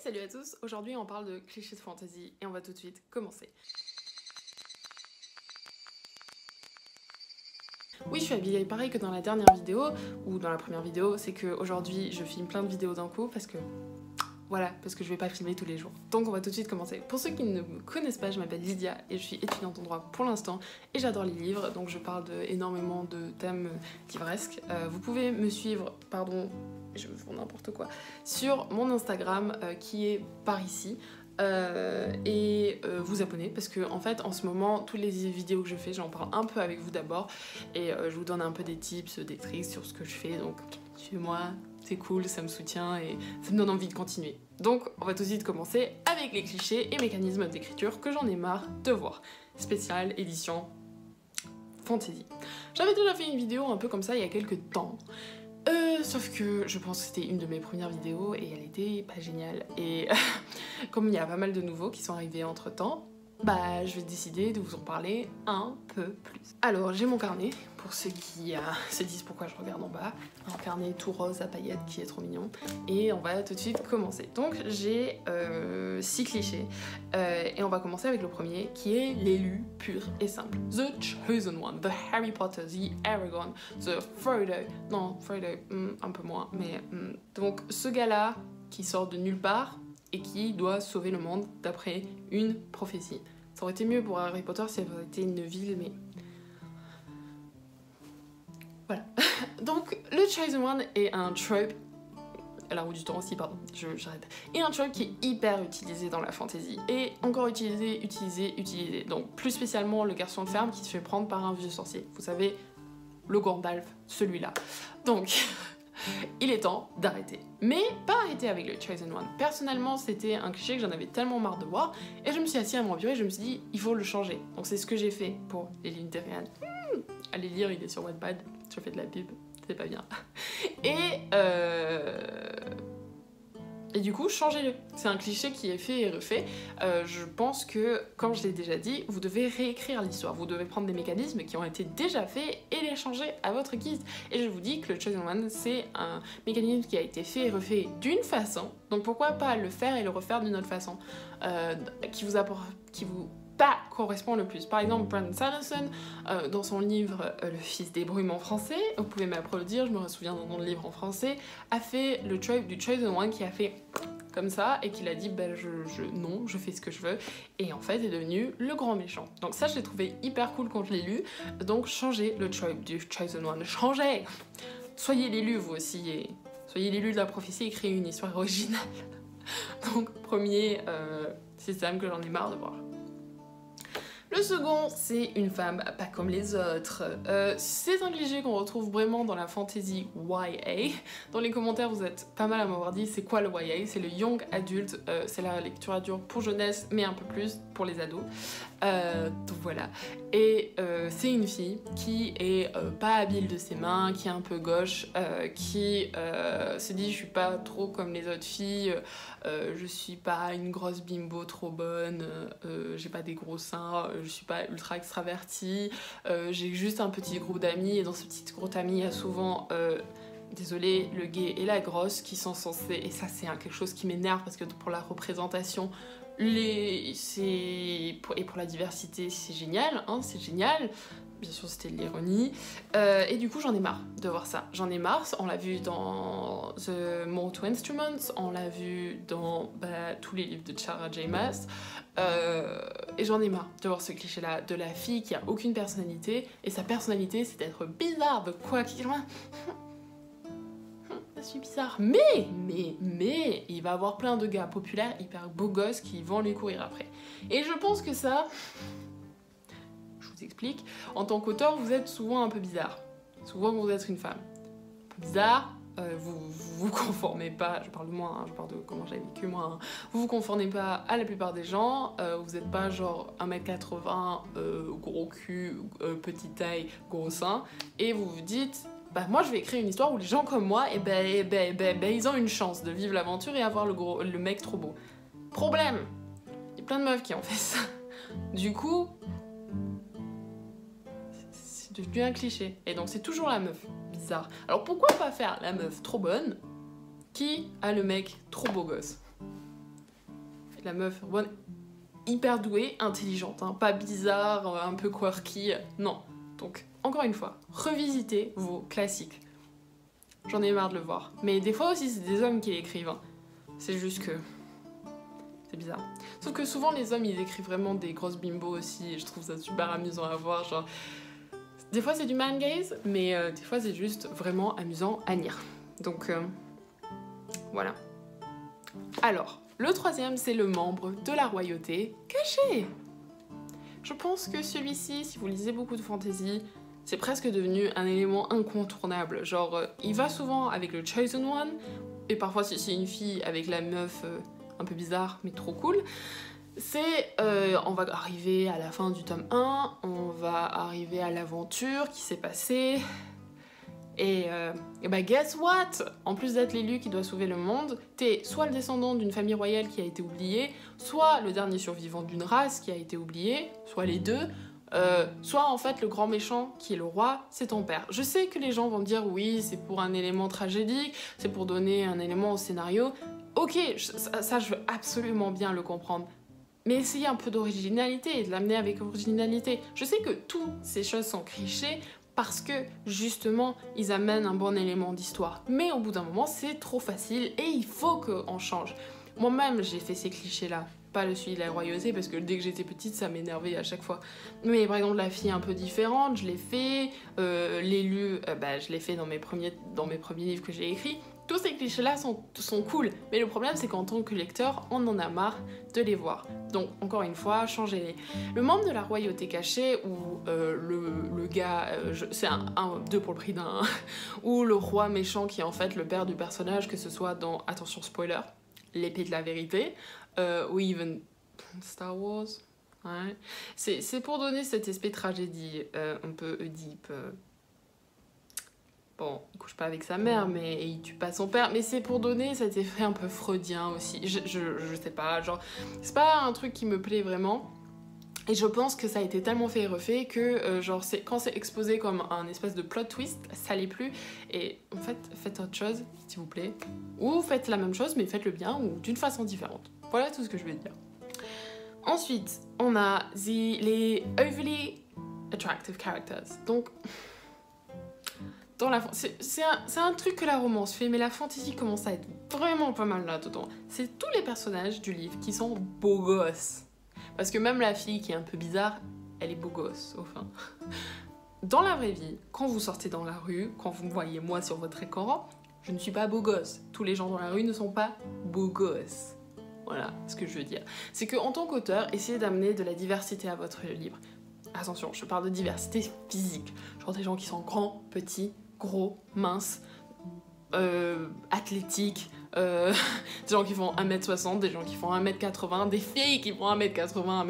Salut à tous, aujourd'hui on parle de clichés de fantasy et on va tout de suite commencer. Oui, je suis habillée pareil que dans la dernière vidéo, ou dans la première vidéo, c'est qu'aujourd'hui je filme plein de vidéos d'un coup parce que... Voilà, parce que je vais pas filmer tous les jours. Donc on va tout de suite commencer. Pour ceux qui ne me connaissent pas, je m'appelle Lydia et je suis étudiante en droit pour l'instant et j'adore les livres, donc je parle énormément de thèmes livresques. Vous pouvez me suivre, pardon, je me fais n'importe quoi, sur mon Instagram qui est par ici. Et vous abonner parce que en fait en ce moment toutes les vidéos que je fais j'en parle un peu avec vous d'abord et je vous donne un peu des tips, des tricks sur ce que je fais, donc suivez-moi, c'est cool, ça me soutient et ça me donne envie de continuer. Donc on va tout de suite commencer avec les clichés et mécanismes d'écriture que j'en ai marre de voir. Spéciale édition fantasy. J'avais déjà fait une vidéo un peu comme ça il y a quelques temps. Sauf que je pense que c'était une de mes premières vidéos et elle était pas géniale. Et comme il y a pas mal de nouveaux qui sont arrivés entre temps, bah je vais décider de vous en parler un peu plus. Alors j'ai mon carnet, pour ceux qui se disent pourquoi je regarde en bas. Un carnet tout rose à paillettes qui est trop mignon. Et on va tout de suite commencer. Donc j'ai 6 clichés. Et on va commencer avec le premier qui est l'élu pur et simple. The Chosen One, the Harry Potter, the Aragorn, the Frodo. Non, Frodo, un peu moins. Mais donc ce gars-là qui sort de nulle part et qui doit sauver le monde d'après une prophétie. Ça aurait été mieux pour Harry Potter si ça avait été une ville, mais... Voilà. Donc, le Chosen One est un trope... La roue du temps aussi, pardon, j'arrête. Et un trope qui est hyper utilisé dans la fantasy. Et encore utilisé. Donc, plus spécialement le garçon de ferme qui se fait prendre par un vieux sorcier. Vous savez, le Gandalf, celui-là. Donc... il est temps d'arrêter. Mais pas arrêter avec le Chosen One. Personnellement, c'était un cliché que j'en avais tellement marre de voir, et je me suis assise à mon bureau et je me suis dit, il faut le changer. Donc c'est ce que j'ai fait pour les lignes Tyrion. Allez lire, il est sur Wattpad, je fais de la pub, c'est pas bien. Et du coup, changez-le. C'est un cliché qui est fait et refait. Je pense que, comme je l'ai déjà dit, vous devez réécrire l'histoire. Vous devez prendre des mécanismes qui ont été déjà faits et les changer à votre guise. Et je vous dis que le Chosen One, c'est un mécanisme qui a été fait et refait d'une façon. Donc pourquoi pas le faire et le refaire d'une autre façon qui vous correspond le plus. Par exemple, Brandon Sanderson, dans son livre Le Fils des Brumes en français, vous pouvez m'applaudir, je me souviens dans mon livre en français, a fait le trope du Chosen One qui a fait comme ça et qu'il a dit ben non, je fais ce que je veux, et en fait est devenu le grand méchant. Donc ça je l'ai trouvé hyper cool quand je l'ai lu, donc changez le trope du Chosen One, changez. Soyez l'élu vous aussi, et soyez l'élu de la prophétie et créez une histoire originale. Donc premier système que j'en ai marre de voir. Le second, c'est une femme pas comme les autres. C'est un cliché qu'on retrouve vraiment dans la fantasy YA. Dans les commentaires, vous êtes pas mal à m'avoir dit c'est quoi le YA. C'est le Young Adult, c'est la lecture adulte pour jeunesse, mais un peu plus pour les ados. Donc voilà. Et c'est une fille qui est pas habile de ses mains, qui est un peu gauche, qui se dit je suis pas trop comme les autres filles, je suis pas une grosse bimbo trop bonne, j'ai pas des gros seins, je suis pas ultra extravertie, j'ai juste un petit groupe d'amis et dans ce petit groupe d'amis il y a souvent désolé, le gay et la grosse qui sont censés, et ça c'est quelque chose qui m'énerve parce que pour la représentation et pour la diversité c'est génial, hein, c'est génial. Bien sûr c'était de l'ironie, et du coup j'en ai marre de voir ça, j'en ai marre, on l'a vu dans The Mortal Instruments, on l'a vu dans tous les livres de Sarah J. Maas, et j'en ai marre de voir ce cliché là, de la fille qui a aucune personnalité, et sa personnalité c'est d'être bizarre, de quoi qu'il en je suis bizarre, mais il va avoir plein de gars populaires, hyper beaux gosses qui vont lui courir après. Et je pense que ça... Je vous explique, en tant qu'auteur, vous êtes souvent un peu bizarre. Souvent, vous êtes une femme. Un peu bizarre, vous conformez pas, je parle de moi, hein, je parle de comment j'ai vécu moi, hein. Vous vous conformez pas à la plupart des gens, vous êtes pas genre 1m80, gros cul, petite taille, gros sein, et vous vous dites... bah moi je vais écrire une histoire où les gens comme moi, ils ont une chance de vivre l'aventure et avoir le mec trop beau. Problème, il y a plein de meufs qui ont fait ça. Du coup, c'est devenu un cliché. Et donc c'est toujours la meuf bizarre. Alors pourquoi pas faire la meuf trop bonne qui a le mec trop beau gosse? la meuf hyper douée, intelligente, hein, pas bizarre, un peu quirky, non. Donc, encore une fois, revisitez vos classiques. J'en ai marre de le voir. Mais des fois aussi, c'est des hommes qui l'écrivent. Hein. C'est juste que... c'est bizarre. Sauf que souvent, les hommes, ils écrivent vraiment des grosses bimbos aussi, et je trouve ça super amusant à voir, genre... Des fois, c'est du man gaze, mais des fois, c'est juste vraiment amusant à lire. Donc, voilà. Alors, le troisième, c'est le membre de la royauté caché. Je pense que celui-ci, si vous lisez beaucoup de fantasy, c'est presque devenu un élément incontournable. Genre, il va souvent avec le Chosen One, et parfois si c'est une fille avec la meuf un peu bizarre, mais trop cool. C'est, on va arriver à la fin du tome 1, on va arriver à l'aventure qui s'est passée, et bah guess what? En plus d'être l'élu qui doit sauver le monde, t'es soit le descendant d'une famille royale qui a été oubliée, soit le dernier survivant d'une race qui a été oubliée, soit les deux, soit en fait le grand méchant qui est le roi, c'est ton père. Je sais que les gens vont me dire oui, c'est pour un élément tragédique, c'est pour donner un élément au scénario. Ok, ça je veux absolument bien le comprendre. Mais essayez un peu d'originalité et de l'amener avec originalité. Je sais que toutes ces choses sont clichés parce que justement ils amènent un bon élément d'histoire. Mais au bout d'un moment c'est trop facile et il faut qu'on change. Moi-même j'ai fait ces clichés-là. Pas le suivi de la royauté parce que dès que j'étais petite ça m'énervait à chaque fois. Mais par exemple la fille un peu différente, je l'ai fait. L'élu, je l'ai fait dans mes premiers livres que j'ai écrits. Tous ces clichés-là sont cool, mais le problème c'est qu'en tant que lecteur, on en a marre de les voir. Donc, encore une fois, changez-les. Le membre de la royauté cachée, ou le gars, c'est un 2 pour le prix d'un, ou le roi méchant qui est en fait le père du personnage, que ce soit dans, attention spoiler, l'épée de la vérité, ou even Star Wars, ouais. C'est pour donner cet aspect tragédie, un peu Oedipe. Bon, il couche pas avec sa mère, mais il tue pas son père, mais c'est pour donner cet effet un peu freudien aussi. Je sais pas, genre, c'est pas un truc qui me plaît vraiment. Et je pense que ça a été tellement fait et refait que, quand c'est exposé comme un espèce de plot twist, ça l'est plus. Et en fait, faites autre chose, s'il vous plaît. Ou faites la même chose, mais faites-le bien, ou d'une façon différente. Voilà tout ce que je veux dire. Ensuite, on a les overly attractive characters. Donc... c'est un truc que la romance fait, mais la fantasy commence à être vraiment pas mal là-dedans. C'est tous les personnages du livre qui sont beaux gosses. Parce que même la fille qui est un peu bizarre, elle est beau gosse, au fin. Dans la vraie vie, quand vous sortez dans la rue, quand vous me voyez moi sur votre écran, je ne suis pas beau gosse. Tous les gens dans la rue ne sont pas beaux gosses. Voilà ce que je veux dire. C'est qu'en tant qu'auteur, essayez d'amener de la diversité à votre livre. Attention, je parle de diversité physique. Genre des gens qui sont grands, petits, gros, minces, athlétiques, des gens qui font 1m60, des gens qui font 1m80, des filles qui font 1m80,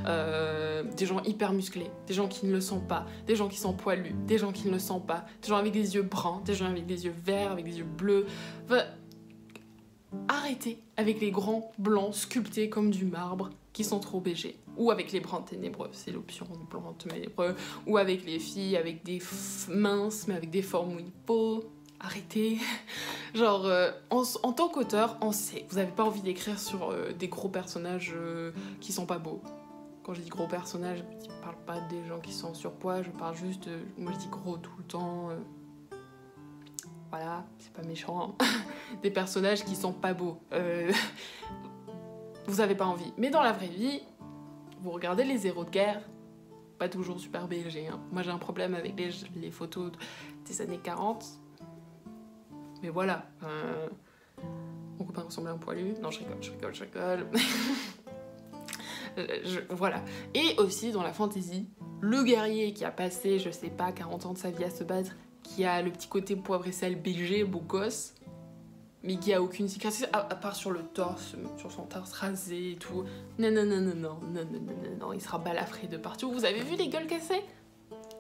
1m90, des gens hyper musclés, des gens qui ne le sont pas, des gens qui sont poilus, des gens qui ne le sont pas, des gens avec des yeux bruns, des gens avec des yeux verts, avec des yeux bleus. Enfin, arrêtez avec les grands blancs sculptés comme du marbre qui sont trop BG. Ou avec les bruns ténébreux, c'est l'option blanc ténébreux. Ou avec les filles avec des minces mais avec des formes Ouipo. Arrêtez. Genre, en tant qu'auteur, on sait. Vous n'avez pas envie d'écrire sur des gros personnages qui sont pas beaux. Quand je dis gros personnages, je parle pas des gens qui sont en surpoids, je parle juste moi je dis gros tout le temps. Voilà, c'est pas méchant. Hein. Des personnages qui sont pas beaux. Vous avez pas envie. Mais dans la vraie vie, vous regardez les héros de guerre, pas toujours super BG. Hein. Moi j'ai un problème avec les photos des années 40. Mais voilà. Mon copain ressemblait à un poilu. Non, je rigole. Voilà. Et aussi dans la fantasy, le guerrier qui a passé, je sais pas, 40 ans de sa vie à se battre, qui a le petit côté poivre et sel BG, beau gosse, mais qui a aucune cicatrice, à part sur le torse, sur son torse rasé et tout. Non, il sera balafré de partout. Vous avez vu les gueules cassées?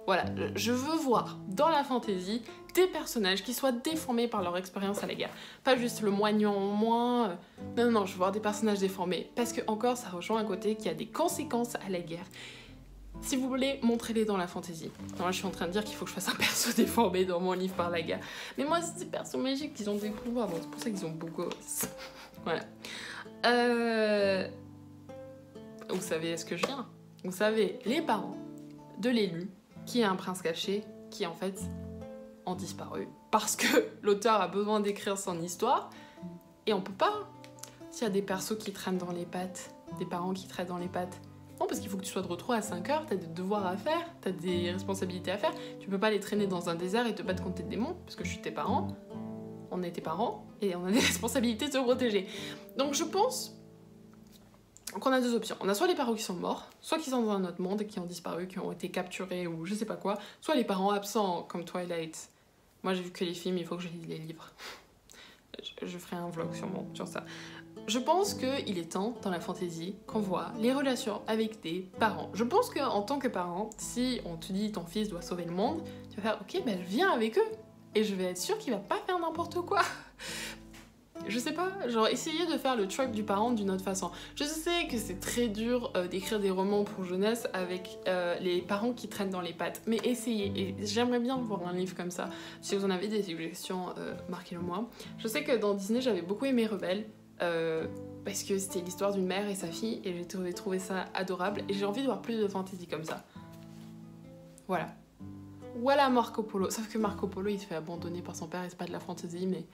Voilà, je veux voir dans la fantasy des personnages qui soient déformés par leur expérience à la guerre. Pas juste le moignant en moins. Non, je veux voir des personnages déformés. Parce que, encore, ça rejoint un côté qui a des conséquences à la guerre. Si vous voulez, montrez-les dans la fantasy. Moi, je suis en train de dire qu'il faut que je fasse un perso déformé dans mon livre par la guerre. Mais moi, c'est des persos magiques qui ont des pouvoirs, donc c'est pour ça qu'ils ont beau gosse. Voilà. Vous savez ce que je viens. Vous savez, les parents de l'élu, qui est un prince caché, qui en fait ont disparu. Parce que l'auteur a besoin d'écrire son histoire, et on peut pas. S'il y a des persos qui traînent dans les pattes, des parents qui traînent dans les pattes, non, parce qu'il faut que tu sois de retour à 5 heures, t'as des devoirs à faire, t'as des responsabilités à faire, tu peux pas les traîner dans un désert et te battre contre tes démons, parce que je suis tes parents, on est tes parents, et on a des responsabilités de se protéger. Donc je pense qu'on a deux options. On a soit les parents qui sont morts, soit qui sont dans un autre monde et qui ont disparu, qui ont été capturés ou je sais pas quoi, soit les parents absents comme Twilight. Moi j'ai vu que les films, il faut que je lise les livres. Je ferai un vlog sûrement sur ça. Je pense qu'il est temps, dans la fantasy, qu'on voit les relations avec des parents. Je pense qu'en tant que parent, si on te dit ton fils doit sauver le monde, tu vas faire ok, ben je viens avec eux. Et je vais être sûre qu'il va pas faire n'importe quoi. Je sais pas, genre essayer de faire le truc du parent d'une autre façon. Je sais que c'est très dur d'écrire des romans pour jeunesse avec les parents qui traînent dans les pattes, mais essayez, et j'aimerais bien voir un livre comme ça. Si vous en avez des suggestions, marquez-le moi. Je sais que dans Disney, j'avais beaucoup aimé Rebelle, parce que c'était l'histoire d'une mère et sa fille, et j'ai trouvé ça adorable, et j'ai envie de voir plus de fantasy comme ça. Voilà. Voilà Marco Polo, sauf que Marco Polo il se fait abandonner par son père et c'est pas de la fantasy, mais...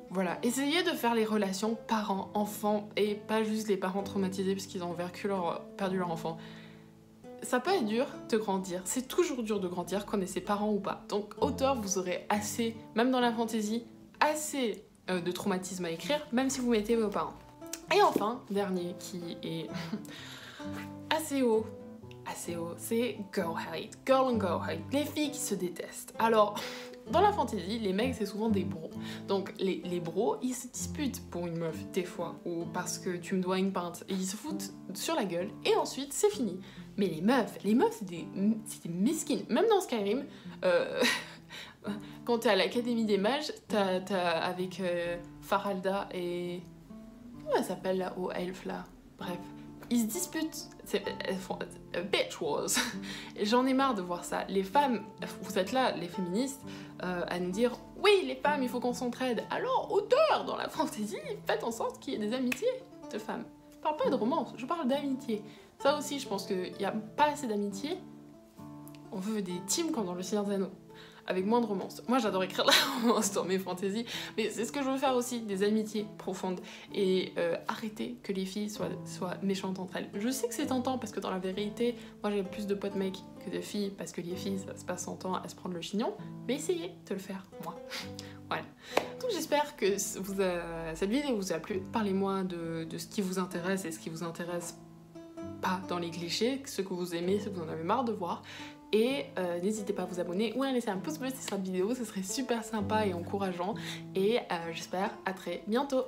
Voilà, essayez de faire les relations parents-enfants et pas juste les parents traumatisés parce qu'ils ont perdu leur enfant. Ça peut être dur de grandir, c'est toujours dur de grandir qu'on ait ses parents ou pas. Donc auteur, vous aurez assez, même dans la fantasy, assez de traumatisme à écrire, même si vous mettez vos parents. Et enfin, dernier qui est assez haut, c'est girl hate, girl and girl hate, les filles qui se détestent. Alors... Dans la fantasy, les mecs c'est souvent des bros. Donc les bros, ils se disputent pour une meuf des fois, ou parce que tu me dois une pinte, et ils se foutent sur la gueule, et ensuite c'est fini. Mais les meufs c'est des mesquines. Même dans Skyrim, quand t'es à l'Académie des Mages, t'as avec Faralda et... Comment elle s'appelle la haut elfe là? Bref. Ils se disputent, elles font bitch wars. J'en ai marre de voir ça. Les femmes, vous êtes là, les féministes, à nous dire oui, les femmes, il faut qu'on s'entraide. Alors, auteur dans la fantasy, faites en sorte qu'il y ait des amitiés de femmes. Je parle pas de romance, je parle d'amitié. Ça aussi, je pense qu'il n'y a pas assez d'amitié. On veut des teams comme dans Le Seigneur des Anneaux, avec moins de romance. Moi, j'adore écrire de la romance dans mes fantaisies, mais c'est ce que je veux faire aussi, des amitiés profondes, et arrêter que les filles soient méchantes entre elles. Je sais que c'est tentant, parce que dans la vérité, moi j'ai plus de potes mecs que de filles, parce que les filles, ça se passe son temps à se prendre le chignon, mais essayez de le faire, moi. Voilà. Donc j'espère que cette vidéo vous a plu. Parlez-moi de ce qui vous intéresse et ce qui vous intéresse pas dans les clichés, ce que vous aimez, ce que vous en avez marre de voir. Et n'hésitez pas à vous abonner ou à laisser un pouce bleu sur cette vidéo, ce serait super sympa et encourageant. Et j'espère à très bientôt.